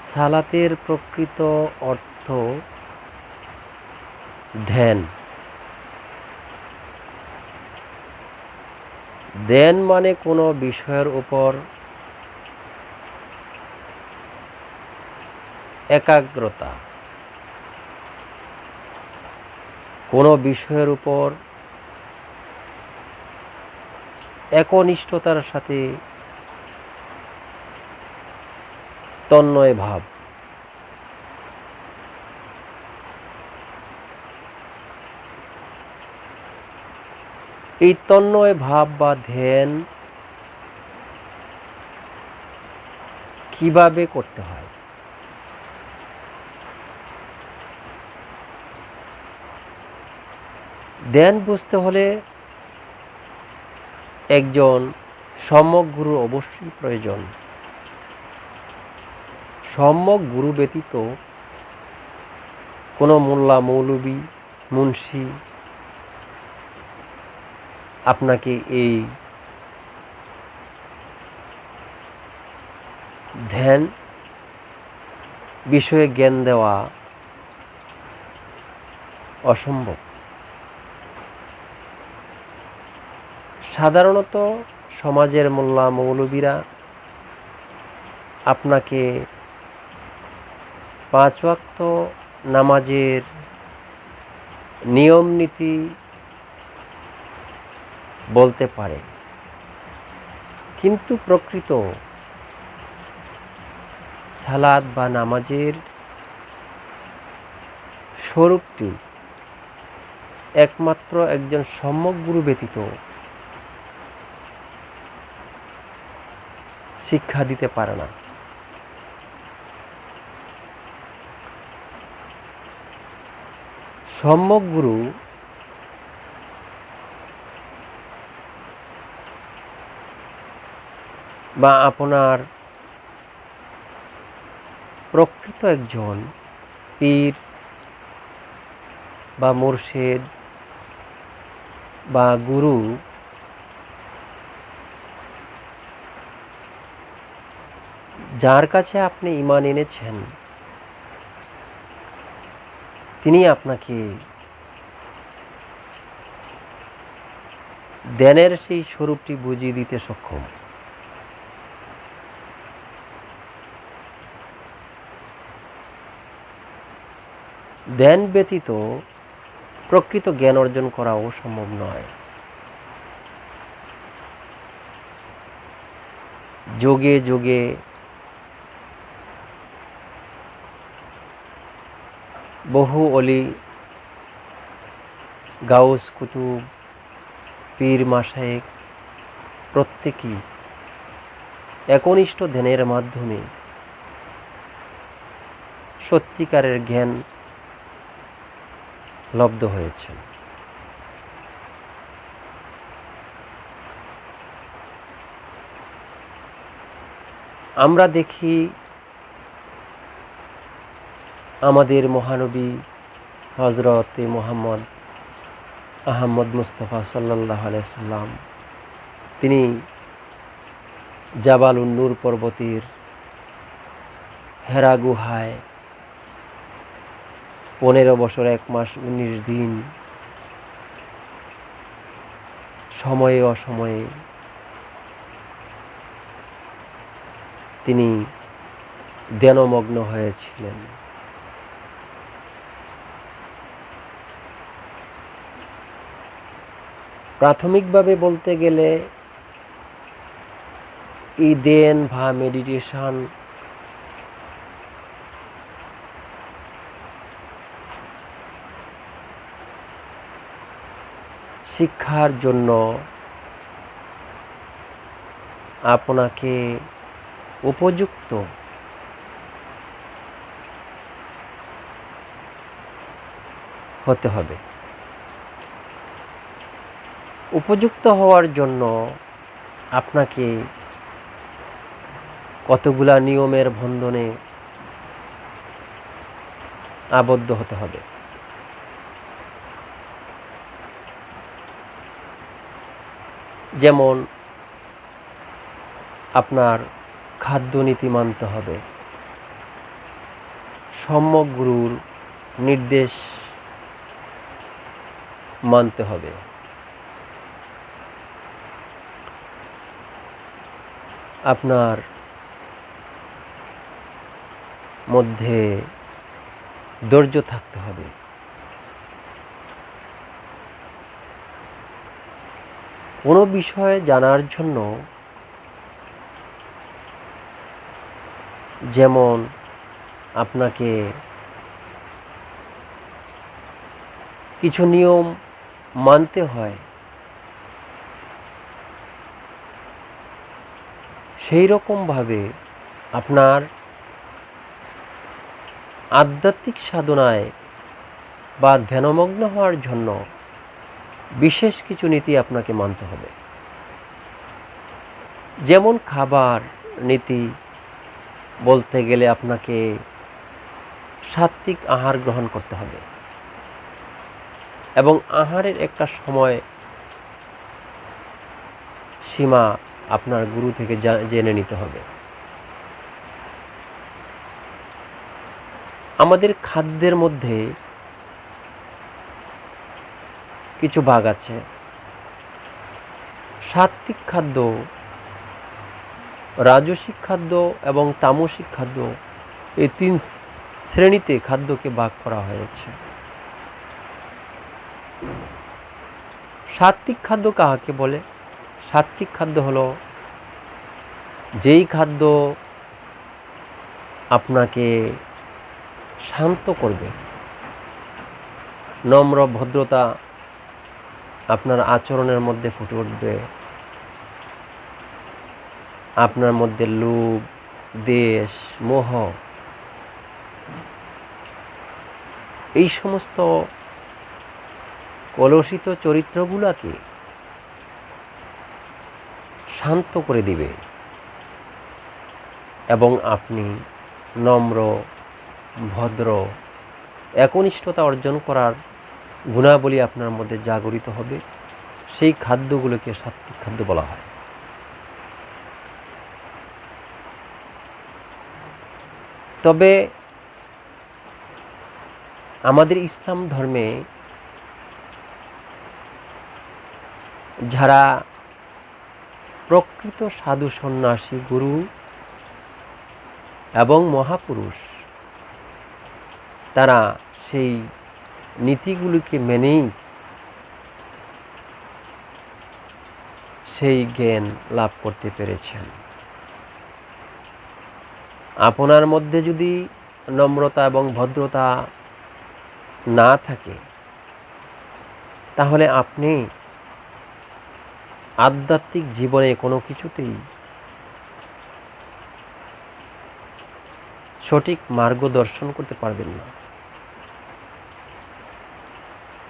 সালাতের প্রকৃত অর্থ ধ্যান। ধ্যান মানে কোনো বিষয়ের উপর একাগ্রতা, কোনো বিষয়ের উপর একনিষ্ঠতার সাথে তন্ময় ভাব। এই তন্ময় ভাব বা ধ্যান কিভাবে করতে হয়? ধ্যান বুঝতে হলে একজন সম্যক গুরু অবশ্যই প্রয়োজন। সম্যক গুরু ব্যতীত কোনো মোল্লা, মৌলবী, মুন্সি আপনাকে এই ধ্যান বিষয়ে জ্ঞান দেওয়া অসম্ভব। সাধারণত সমাজের মোল্লা, মৌলবীরা আপনাকে 5 ওয়াক্ত নামাজের নিয়ম নীতি বলতে পারে, কিন্তু প্রকৃত সালাত বা নামাজের স্বরূপটি একমাত্র একজন সম্যক গুরু ব্যতীত শিক্ষা দিতে পারে না। সম্যক গুরু বা আপনার প্রকৃত একজন পীর বা মুর্শিদ বা গুরু যার কাছে আপনি ঈমান এনেছেন, তিনি আপনাকে ধ্যানের সেই স্বরূপটি বুঝিয়ে দিতে সক্ষম। ধ্যান ব্যতীত প্রকৃত জ্ঞান অর্জন করাও সম্ভব নয়। যোগে যোগে বহু অলি, গাউস, কুতুব, পীর, মাশায়েখ প্রত্যেকেই একনিষ্ঠ ধ্যানের মাধ্যমে সত্যিকারের জ্ঞান লব্ধ হয়েছেন। আমরা দেখি আমাদের মহানবী হযরতে মুহাম্মদ আহমদ মুস্তাফা সাল্লাল্লাহু আলাইহি সাল্লাম, তিনি জাবালুন নূর পর্বতের হেরা গুহায় 15 বছর 1 মাস 19 দিন সময়ে অসময়ে তিনি ধ্যানমগ্ন হয়েছিলেন। প্রাথমিকভাবে বলতে গেলে এই ধ্যান বা মেডিটেশন শিক্ষার জন্য আপনাকে উপযুক্ত হতে হবে। উপযুক্ত হওয়ার জন্য আপনাকে কতগুলা নিয়মের বন্ধনে আবদ্ধ হতে হবে। যেমন আপনার খাদ্য নীতি মানতে হবে, সম্যক গুরুর নির্দেশ মানতে হবে। আপনার মধ্যে ধৈর্য থাকতে হবে। কোনো বিষয় জানার জন্য যেমন আপনাকে কিছু নিয়ম মানতে হয়, সেই রকমভাবে আপনার আধ্যাত্মিক সাধনায় বা ধ্যানমগ্ন হওয়ার জন্য বিশেষ কিছু নীতি আপনাকে মানতে হবে। যেমন খাবার নীতি বলতে গেলে আপনাকে সাত্ত্বিক আহার গ্রহণ করতে হবে এবং আহারের একটা সময় সীমা আপনার গুরু থেকে জেনে নিতে হবে। আমাদের খাদ্যের মধ্যে কিছু ভাগ আছে। সাত্ত্বিক খাদ্য, রাজসিক খাদ্য এবং তামসিক খাদ্য, এই 3 শ্রেণীতে খাদ্যকে ভাগ করা হয়েছে। সাত্ত্বিক খাদ্য কাকে বলে? সাত্ত্বিক খাদ্য হলো যেই খাদ্য আপনাকে শান্ত করবে, নম্র ভদ্রতা আপনার আচরণের মধ্যে ফুটে উঠবে, আপনার মধ্যে লোভ, দ্বেষ, মোহ এই সমস্ত কলুষিত চরিত্রগুলোকে শান্ত করে দিবে এবং আপনি নম্র, ভদ্র, একনিষ্ঠতা অর্জন করার গুণাবলী আপনার মধ্যে জাগরিত হবে। সেই খাদ্যগুলোকে সাত্ত্বিক খাদ্য বলা হয়। তবে আমাদের ইসলাম ধর্মে যারা প্রকৃত সাধু সন্ন্যাসী, গুরু এবং মহাপুরুষ, তারা সেই নীতিগুলিকে মেনেই সেই জ্ঞান লাভ করতে পেরেছেন। আপনার মধ্যে যদি নম্রতা এবং ভদ্রতা না থাকে, তাহলে আপনি আধ্যাত্মিক জীবনে কোনো কিছুতেই সঠিক মার্গদর্শন করতে পারবেন না।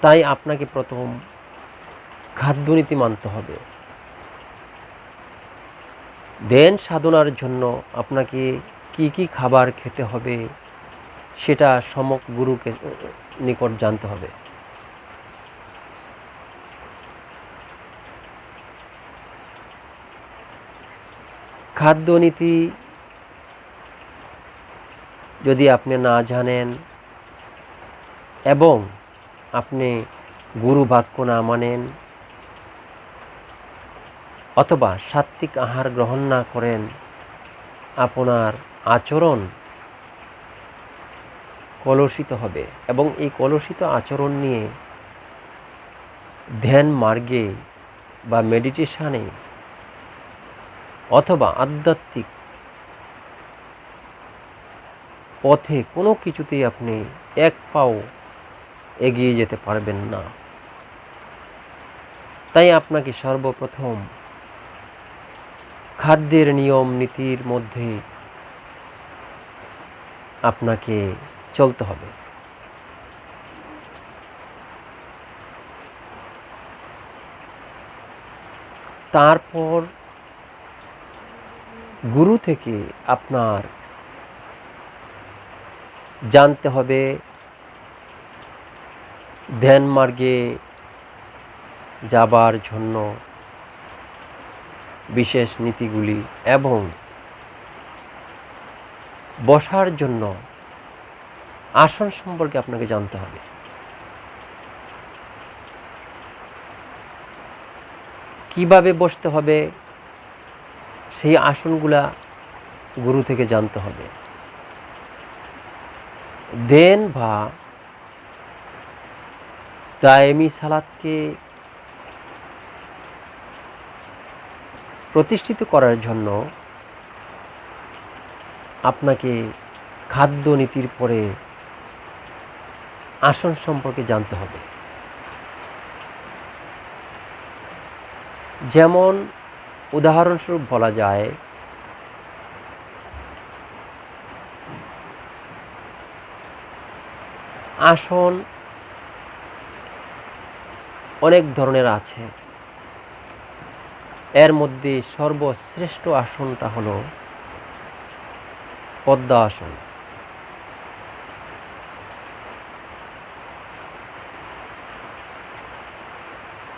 তাই আপনাকে প্রথম খাদ্যনীতি মানতে হবে। ধ্যান সাধনার জন্য আপনাকে কি কি খাবার খেতে হবে সেটা সম্যক গুরুকে নিকট জানতে হবে। খাদ্যনীতি যদি আপনি না জানেন এবং আপনি গুরু বাক্য না মানেন অথবা সাত্ত্বিক আহার গ্রহণ না করেন, আপনার আচরণ কলুষিত হবে এবং এই কলুষিত আচরণ নিয়ে ধ্যান মার্গে বা মেডিটেশনে অথবা আধ্যাত্মিক পথে কোনো কিছুতেই আপনি এক পাও এগিয়ে যেতে পারবেন না। তাই আপনাকে সর্বপ্রথম খাদ্যের নিয়ম নীতির মধ্যে আপনাকে চলতে হবে। তারপর গুরু থেকে আপনার জানতে হবে ধ্যান মার্গে যাবার জন্য বিশেষ নীতিগুলি এবং বসার জন্য আসন সম্পর্কে আপনাকে জানতে হবে। কিভাবে বসতে হবে সেই আসনগুলা গুরু থেকে জানতে হবে। দেন বা দায়েমি সালাতকে প্রতিষ্ঠিত করার জন্য আপনাকে খাদ্য নীতির পরে আসন সম্পর্কে জানতে হবে। যেমন উদাহরণস্বরূপ বলা যায়, আসন অনেক ধরনের আছে। এর মধ্যে সর্বশ্রেষ্ঠ আসনটা হলো পদ্মাসন।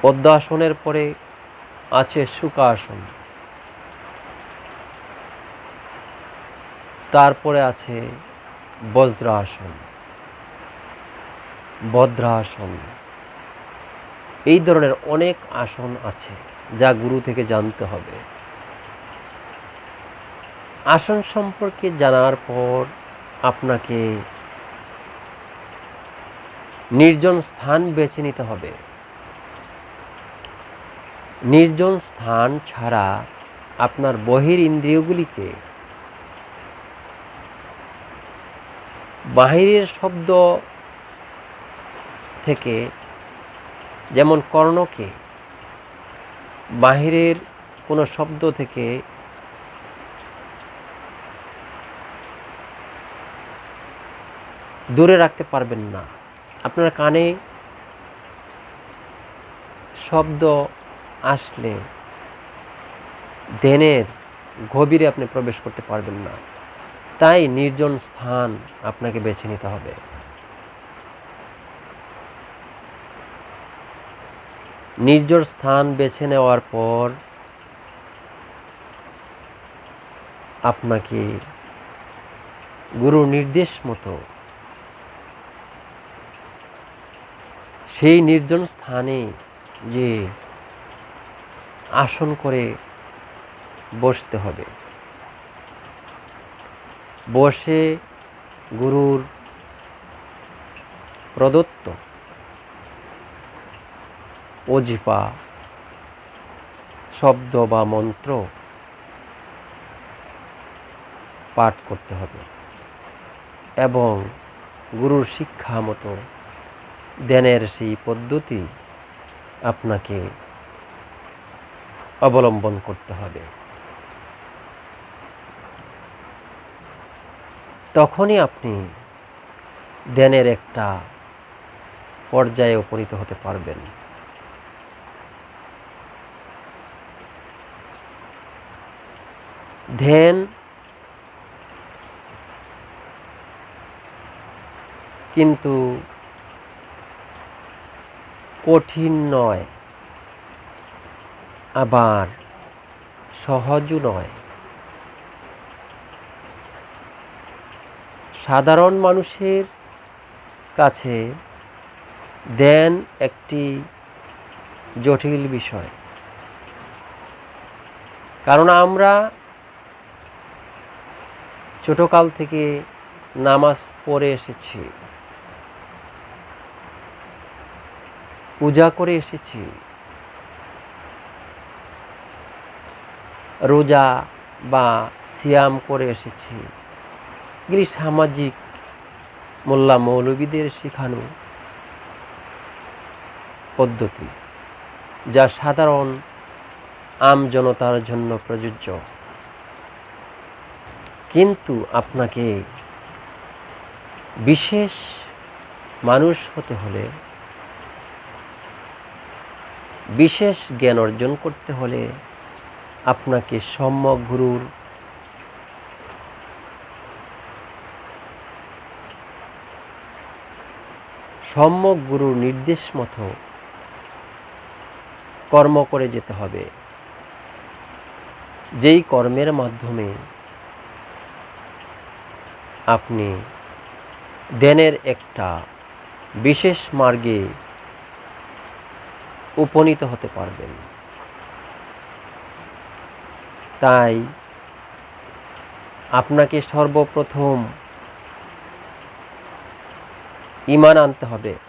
পদ্মাসনের পরে আছে সুখাসন, তারপরে আছে বজ্রাসন, ভদ্রাসন। এই ধরনের অনেক আসন আছে যা গুরু থেকে জানতে হবে। আসন সম্পর্কে জানার পর আপনাকে নির্জন স্থান বেছে নিতে হবে। নির্জন স্থান ছাড়া আপনার বহির ইন্দ্রিয়গুলিকে বাহিরের শব্দ থেকে, যেমন কর্ণকে বাহিরের কোনো শব্দ থেকে দূরে রাখতে পারবেন না। আপনার কানে শব্দ আসলে ধ্যানের গভীরে আপনি প্রবেশ করতে পারবেন না। তাই নির্জন স্থান আপনাকে বেছে নিতে হবে। নির্জন স্থান বেছে নেওয়ার পর আপনাকে গুরুর নির্দেশ মতো সেই নির্জন স্থানে যে আসন করে বসতে হবে। বসে গুরুর প্রদত্ত অজিফা শব্দ বা মন্ত্র পাঠ করতে হবে এবং গুরুর শিক্ষা মতো ধ্যানের সেই পদ্ধতি আপনাকে অবলম্বন করতে হবে। তখনই আপনি ধ্যানের একটা পর্যায়ে উপনীত হতে পারবেন। ধ্যান কিন্তু কঠিন নয়, আবার সহজও নয়। সাধারণ মানুষের কাছে ধ্যান একটি জটিল বিষয়, কারণ আমরা ছোটকাল থেকে নামাজ পড়ে এসেছি, পূজা করে এসেছি, রোজা বা সিয়াম করে এসেছি। এগুলি সামাজিক মোল্লা মৌলবীদের শেখানো পদ্ধতি, যা সাধারণ আমজনতার জন্য প্রযোজ্য। কিন্তু আপনাকে বিশেষ মানুষ হতে হলে, বিশেষ জ্ঞান অর্জন করতে হলে আপনাকে সম্যক গুরুর নির্দেশ মতো কর্ম করে যেতে হবে, যেই কর্মের মাধ্যমে আপনি ধ্যানের একটা বিশেষ মার্গে উপনীত হতে পারবেন। তাই আপনাকে সর্বপ্রথম ঈমান আনতে হবে।